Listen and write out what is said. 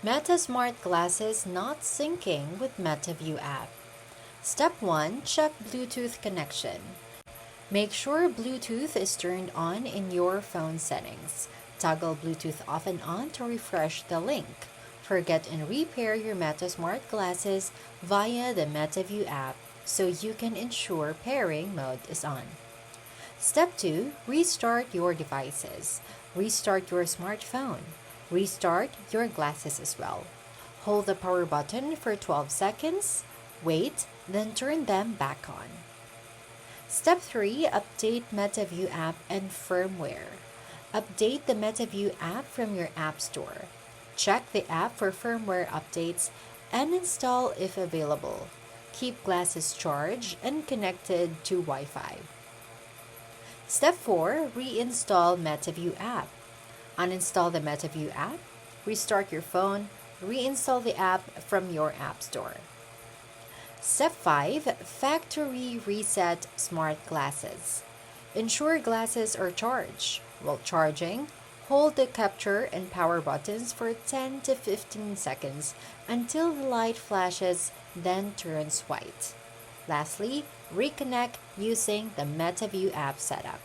Meta Smart Glasses not syncing with MetaView app. Step 1. Check Bluetooth connection. Make sure Bluetooth is turned on in your phone settings. Toggle Bluetooth off and on to refresh the link. Forget and repair your Meta Smart Glasses via the MetaView app so you can ensure pairing mode is on. Step 2. Restart your devices. Restart your smartphone. Restart your glasses as well. Hold the power button for 12 seconds, wait, then turn them back on. Step 3. Update MetaView app and firmware. Update the MetaView app from your app store. Check the app for firmware updates and install if available. Keep glasses charged and connected to Wi-Fi. Step 4. Reinstall MetaView app. Uninstall the MetaView app, restart your phone, reinstall the app from your app store. Step 5. Factory reset smart glasses. Ensure glasses are charged. While charging, hold the capture and power buttons for 10 to 15 seconds until the light flashes, then turns white. Lastly, reconnect using the MetaView app setup.